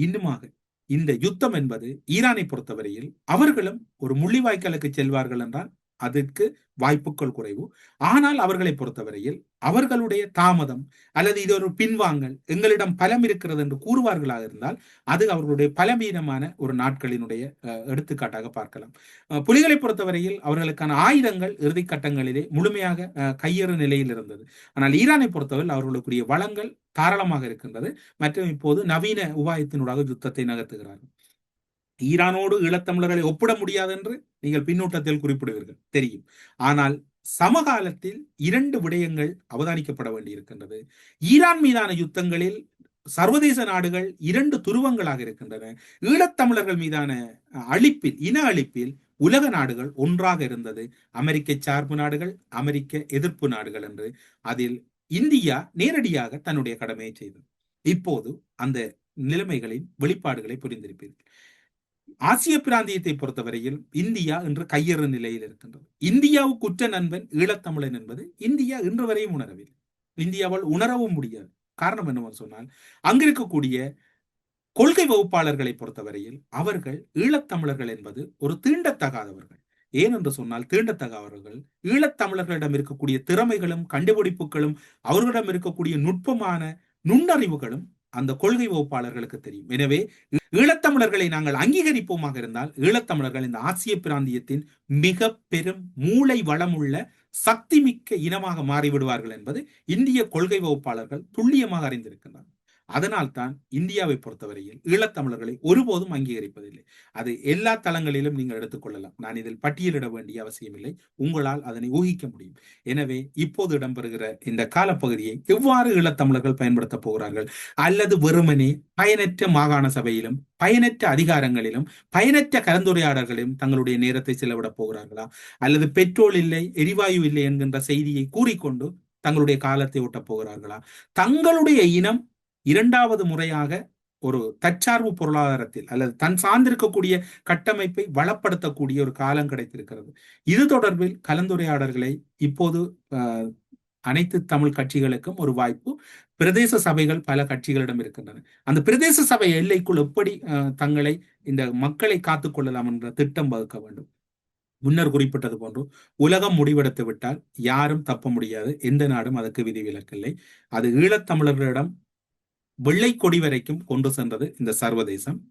இன்னுமாக இந்த யுத்தம் என்பது ஈரானை பொறுத்தவரையில் அவர்களும் ஒரு முள்ளிவாய்க்காலுக்கு செல்வார்கள் என்றால் அதற்கு வாய்ப்புகள் குறைவு. ஆனால் அவர்களை பொறுத்தவரையில் அவர்களுடைய தாமதம் அல்லது இது ஒரு பின்வாங்கல், எங்களிடம் பலம் இருக்கிறது என்று கூறுவார்களாக இருந்தால் அது அவர்களுடைய பலவீனமான ஒரு நாட்களினுடைய எடுத்துக்காட்டாக பார்க்கலாம். புலிகளை பொறுத்தவரையில் அவர்களுக்கான ஆயுதங்கள் இறுதி கட்டங்களிலே முழுமையாக கையேறு நிலையில் இருந்தது. ஆனால் ஈரானை பொறுத்தவரையில் அவர்களுக்குரிய வளங்கள் தாராளமாக இருக்கின்றது மற்றும் இப்போது நவீன உபாயத்தினூடாக யுத்தத்தை நகர்த்துகிறார்கள். ஈரானோடு ஈழத்தமிழர்களை ஒப்பிட முடியாது என்று நீங்கள் பின்னூட்டத்தில் குறிப்பிடுவீர்கள் தெரியும். ஆனால் சமகாலத்தில் இரண்டு விடயங்கள் அவதானிக்கப்பட வேண்டியிருக்கின்றது. ஈரான் மீதான யுத்தங்களில் சர்வதேச நாடுகள் இரண்டு துருவங்களாக இருக்கின்றன. ஈழத்தமிழர்கள் மீதான அழிப்பில், இன அழிப்பில் உலக நாடுகள் ஒன்றாக இருந்தது. அமெரிக்க சார்பு நாடுகள், அமெரிக்க எதிர்ப்பு நாடுகள் என்று. அதில் இந்தியா நேரடியாக தன்னுடைய கடமையை செய்தது. இப்போது அந்த நிலைமைகளின் வெளிப்பாடுகளை புரிந்திருப்பீர்கள். ஆசிய பிராந்தியத்தை பொறுத்தவரையில் இந்தியா இன்று கையேறு நிலையில் இருக்கின்றது. இந்தியாவுக்கு உற்ற நண்பன் ஈழத்தமிழன் என்பது இந்தியா இன்று வரையும் உணரவில்லை. இந்தியாவால் உணரவும் முடியாது. காரணம் என்னவென்று சொன்னால் அங்கிருக்கக்கூடிய கொள்கை வகுப்பாளர்களை பொறுத்தவரையில் அவர்கள் ஈழத்தமிழர்கள் என்பது ஒரு தீண்டத்தகாதவர்கள். ஏனென்று சொன்னால் தீண்டத்தகாதவர்கள் ஈழத்தமிழர்களிடம் இருக்கக்கூடிய திறமைகளும் கண்டுபிடிப்புகளும் அவர்களிடம் இருக்கக்கூடிய நுட்பமான நுண்ணறிவுகளும் அந்த கொள்கை வகுப்பாளர்களுக்கு தெரியும். எனவே ஈழத்தமிழர்களை நாங்கள் அங்கீகரிப்போமாக இருந்தால் ஈழத்தமிழர்கள் இந்த ஆசிய பிராந்தியத்தின் மிக பெரும் மூளை வளமுள்ள சக்தி மிக்க இனமாக மாறிவிடுவார்கள் என்பது இந்திய கொள்கை வகுப்பாளர்கள் துல்லியமாக அறிந்திருக்கின்றனர். அதனால்தான் இந்தியாவை பொறுத்தவரையில் ஈழத்தமிழர்களை ஒருபோதும் அங்கீகரிப்பதில்லை. அது எல்லா தளங்களிலும் நீங்கள் எடுத்துக்கொள்ளலாம். நான் இதில் பட்டியலிட வேண்டிய அவசியம் இல்லை. உங்களால் அதனை ஊகிக்க முடியும். எனவே இப்போது இடம்பெறுகிற இந்த காலப்பகுதியை எவ்வாறு ஈழத்தமிழர்கள் பயன்படுத்தப் போகிறார்கள், அல்லது வெறுமனே பயனற்ற மாகாண சபையிலும் பயனற்ற அதிகாரங்களிலும் பயனற்ற கலந்துரையாடல்களிலும் தங்களுடைய நேரத்தை செலவிடப் போகிறார்களா, அல்லது பெட்ரோல் இல்லை எரிவாயு இல்லை என்கின்ற செய்தியை கூறிக்கொண்டு தங்களுடைய காலத்தை ஓட்டப் போகிறார்களா, தங்களுடைய இனம் இரண்டாவது முறையாக ஒரு தற்சார்பு பொருளாதாரத்தில் அல்லது தன் சார்ந்திருக்கக்கூடிய கட்டமைப்பை வளப்படுத்தக்கூடிய ஒரு காலம் கிடைத்திருக்கிறது. இது தொடர்பில் கலந்துரையாடல்களை இப்போது அனைத்து தமிழ் கட்சிகளுக்கும் ஒரு வாய்ப்பு. பிரதேச சபைகள் பல கட்சிகளிடம் இருக்கின்றன. அந்த பிரதேச சபை எல்லைக்குள் எப்படி தங்களை இந்த மக்களை காத்துக்கொள்ளலாம் என்ற திட்டம் வகுக்க வேண்டும். முன்னர் குறிப்பிட்டது போன்று உலகம் முடிவெடுத்து விட்டால் யாரும் தப்ப முடியாது. எந்த நாடும் அதற்கு விதிவிலக்கில்லை. அது ஈழத்தமிழர்களிடம் வெள்ளை கொடி வரைக்கும் கொண்டு சென்றது இந்த சர்வதேசம்.